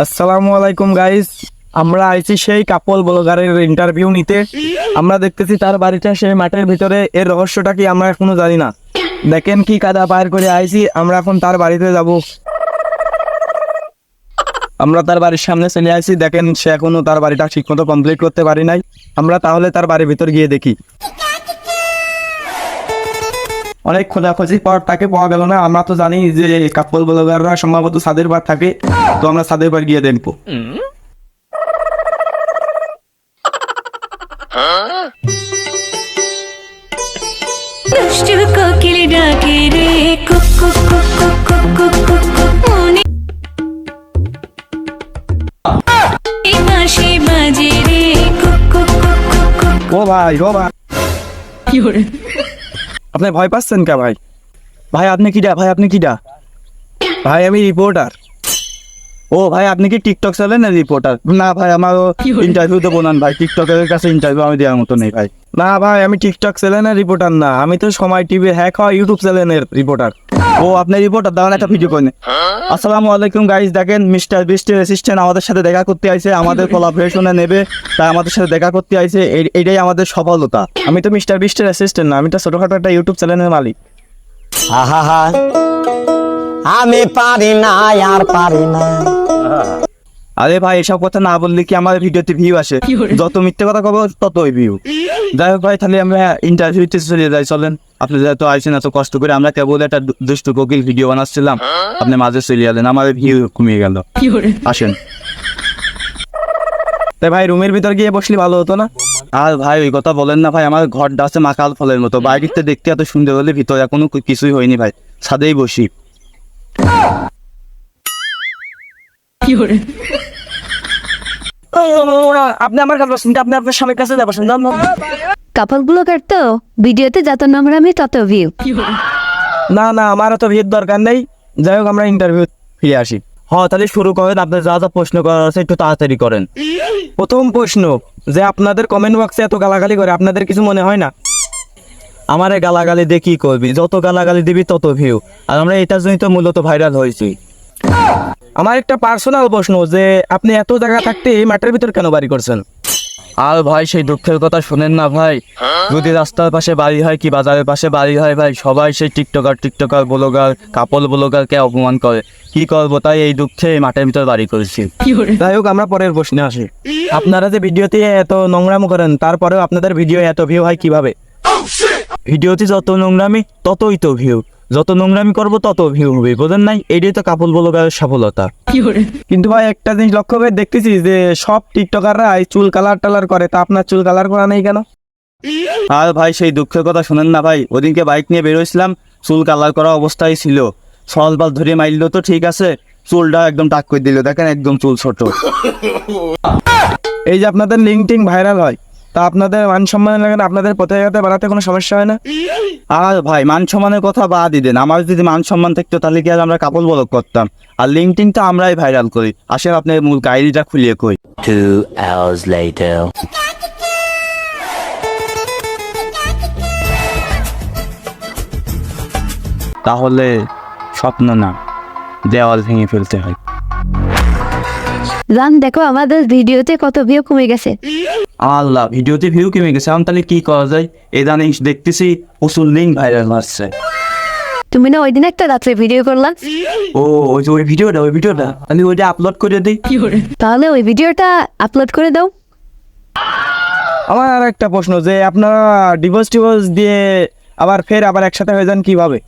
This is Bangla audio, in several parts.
আসসালামু আলাইকুম গাইস, আমরা আইছি সেই কাপল ব্লগারের ইন্টারভিউ নিতে। আমরা দেখতেছি তার বাড়িটা সেই মাঠের ভিতরে। এর রহস্যটা কি আমরা এখনো জানি না। দেখেন কি কাদা পার করে আইছি, আমরা এখন তার বাড়িতে যাব। আমরা তার বাড়ির সামনে চলে আসি। দেখেন সে এখনো তার বাড়িটা ঠিক মতো কমপ্লিট করতে পারি নাই। আমরা তাহলে তার বাড়ির ভিতর গিয়ে দেখি। অনেক খোঁজাখুঁজির পর তাকে পাওয়া গেল না। আমরা তো জানি যে কাপল ব্লগাররা সম্ভবত ছাদের বার থাকে, তো আমরা ছাদের বার গিয়ে দেখবো। দুষ্টু কোকিল ডাকে রে কুক কুক কুক কুক কুক কুক কুক কুক মনে বাঁশি বাজে রে কুক কুক কুক কুক কুক। ও ভাই কি করে? আপনি ভয় পাচ্ছেন কে ভাই? ভাই আপনি কিডা? ভাই আমি রিপোর্টার। ও ভাই আপনি কি টিকটক চালেন না রিপোর্টার? না ভাই আমারও ইন্টারভিউ দেবো না ভাই, টিকটকের কাছে ইন্টারভিউ আমি দেওয়ার মতো নেই ভাই। না ভাই আমি টিকটক চ্যানেলের রিপোর্টার না, আমি তো সময় টিভি হ্যাক হয় ইউটিউব চ্যানেলের রিপোর্টার। ও আপনি রিপোর্টার, দাঁড়ান একটা ভিডিও করেন। আসসালামু আলাইকুম গাইস, দেখেন মিস্টার বৃষ্টির অ্যাসিস্ট্যান্ট আমাদের সাথে দেখা করতে আইছে, আমাদের কোলাবরেশনে নেবে, তাই আমাদের সাথে দেখা করতে আইছে। এইটাই আমাদের সফলতা। আমি তো মিস্টার বৃষ্টির অ্যাসিস্ট্যান্ট না, আমি তো ছোটখাটো একটা ইউটিউব চ্যানেলের মালিক। আহা আমি পারি না আর পারি না। আরে ভাই এসব কথা না বললে কি আমার ভিডিওতে ভিউ আসে? যত মিথ্যে কথা কব ততই ভিউ। যাই হোক ভাই, তাহলে আমরা ইন্টারভিউতে চলে যাই, চলেন। আপনি যেহেতু আইসেন এত কষ্ট করে, আমরা কেবল একটা দুষ্টু কোকিল ভিডিও বানাচ্ছিলাম, আপনি মাঝে চলে গেলেন, আমার ভিউ কমিয়ে গেল। আসেন। তাই ভাই রুমের ভিতর গিয়ে বসলে ভালো হতো না? আর ভাই ওই কথা বলেন না ভাই, আমার ঘরটা আছে মাকাল ফলের মতো, বাইরেতে দেখতে এত সুন্দর হলে ভিতরে এখনো কিছুই হয়নি ভাই, ছাদেই বসি। আপনি আমার কাছে বসেন, আপনি আপনার স্বামীর কাছে যাবেন। কাপল ব্লগার তো ভিডিওতে যত নোংরামি তত ভিউ। না আমার তো ভিড় দরকার নেই। যাই হোক আমরা ইন্টারভিউ ফিরে আসি। তাহলে শুরু করেন। আপনার যা যা প্রশ্ন করার আছে একটু তাড়াতাড়ি করেন। প্রথম প্রশ্ন, যে আপনাদের কমেন্ট বক্সে এত গালাগালি করে, আপনাদের কিছু মনে হয় না? আমারে গালাগালি দিয়ে কি করবি? যত গালাগালি দিবি তত ভিউ। আর আমরা এটার জন্যই তো মূলত ভাইরাল হয়েছি। আমার একটা পার্সোনাল প্রশ্ন, যে আপনি এত জায়গা থাকতে মাঠের ভিতর কেন বাড়ি করছেন? আর ভাই সেই দুঃখের কথা শুনেন না ভাই, যদি রাস্তার পাশে বাড়ি হয় কি বাজারের পাশে বাড়ি হয় ভাই, সবাই সেই টিকটকার ব্লগার কাপল ব্লগারকে অপমান করে। কি করবো, তাই এই দুঃখে মাঠের ভিতর বাড়ি করেছি। যাই হোক আমরা পরের প্রশ্নে আসি। আপনারা যে ভিডিওতে এত নোংরামো করেন, তারপরেও আপনাদের ভিডিও এত ভিউ হয় কিভাবে? ভিডিওতে যত নোংরামি ততই তো ভিউ, যত নোংরামি করবো তত ভিউ হবে, বোঝেন নাই? এটাই তো কাপল ব্লগারের সফলতা। কিন্তু ভাই একটা জিনিস লক্ষ্য করে দেখতেছি যে সব টিকটকাররা চুল কালার করে, তা আপনার চুল কালার করা নেই কেন? আর ভাই সেই দুঃখের কথা শুনেন না ভাই, ওদিনকে বাইক নিয়ে বেরোইছিলাম, চুল কালার করা অবস্থায় ছিল, সলবাল ধরে মারলো তো ঠিক আছে, চুলটা একদম টাক করে দিল, দেখেন একদম চুল ছোট। এই যে আপনাদের লিঙ্কটিং ভাইরাল হয়, তা আপনাদের মান সম্মান লাগে না? আপনাদের পথে বাড়াতে কোনো সমস্যা হয় না? আর ভাই মান সম্মানের কথা বাদই দেন, আমার যদি মান সম্মান থাকতো তাহলে কি আর আমরা কাপল ব্লগ করতাম? আর লিঙ্কটিং তো আমরাই ভাইরাল করি। আসেন আপনার মূল গাইডিটা খুলিয়ে কই। 2 hours later. তাহলে স্বপ্ন না, দেওয়াল ভেঙে ফেলতে হয়। জান দেখো আমাদের ভিডিওতে কত ভিউ কমে গেছে। আল্লাহ, ভিডিওতে ভিউ কমে গেছে, এখন তাহলে কি করা যায়? এই জানিস দেখতেছি প্রচুর লিঙ্ক ভাইরাল হচ্ছে। তুমি না ওই দিন একটা রাত্রে ভিডিও করলাম? ও ওই যে ওই ভিডিওটা আমি ওইটা আপলোড করে দিই। তাহলে ওই ভিডিওটা আপলোড করে দাও। আমার আর একটা প্রশ্ন, যে আপনারা ডিভোর্স দিয়ে আবার একসাথে হয়ে যান কিভাবে?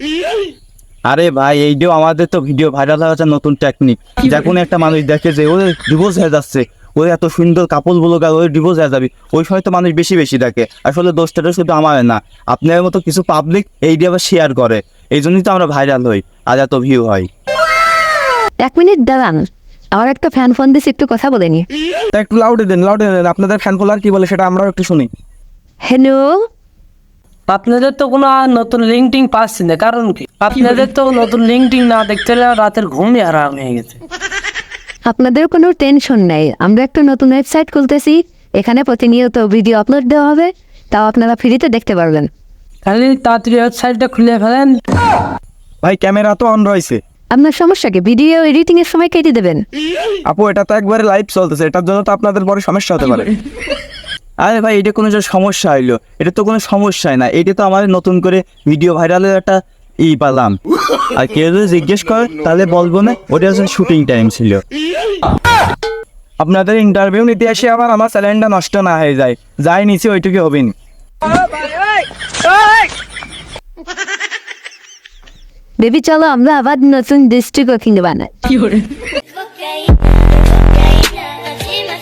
আরে ভাই এইটাও আমাদের তো ভিডিও ভাইরাল হওয়ার নতুন টেকনিক। যখন একটা মানুষ দেখে যে ওর ডিভোর্স হয়ে যাচ্ছে, ওই এত সুন্দর কাপল ব্লগার, ওই ডিভোর্স হয়ে যাবে, ওই সময় তো মানুষ বেশি দেখে। আসলে দোষটা শুধু আমার না, আপনার মতো কিছু পাবলিক এই দিয়ে আবার শেয়ার করে, এই জন্যই তো আমরা ভাইরাল হই আর এত ভিউ হয়। 1 মিনিট দাঁড়ান, আমার একটা ফ্যান ফোন দিচ্ছে, একটু কথা বলে নি। তা একটু লাউডে দেন। আপনাদের ফ্যান ফলোয়ার কি বলে সেটা আমরাও একটু শুনি। হ্যালো, আপনাদের তো কোনো আর নতুন লিঙ্কটিং পাচ্ছি না, কারণ কি? আপনাদের তো নতুন লিঙ্কটিং না দেখতে হলে রাতের ঘুমই হারাম হয়ে গেছে। আপনাদের কোনো টেনশন নাই, আমরা একটা নতুন ওয়েবসাইট খুলতেছি, এখানে প্রতিনিয়ত ভিডিও আপলোড দেওয়া হবে, তাও আপনারা ফ্রিতে দেখতে পারবেন। খালি তাড়াতাড়ি ওয়েবসাইটটা খুলে ফেলেন। ভাই ক্যামেরা তো অন রয়েছে। আপনার সমস্যা কি? ভিডিও এডিটিং এর সময় কেটে দেবেন। আপু এটা তো একবারে লাইভ চলতেছে, এটার জন্য তো আপনাদের বড় সমস্যা হতে পারে। আরে ভাই এটা কোনো যে সমস্যা হইলো, এটা তো কোনো সমস্যাই না, এটা তো আমাদের নতুন করে ভিডিও ভাইরালের একটা পালাম। আর কেউ যদি জিজ্ঞেস করে তাহলে বলবো না ওটা হচ্ছে শুটিং টাইম ছিল। আপনাদের ইন্টারভিউ নিতে এসে আবার আমার চ্যানেলটা নষ্ট না হয়ে যায়, যাই নিচে ওইটুকু হবে না। বেবি চলো আমরা আবার নতুন ডিস্ট্রিক্ট কিনে বানাই। Cocaína, cocaína, encima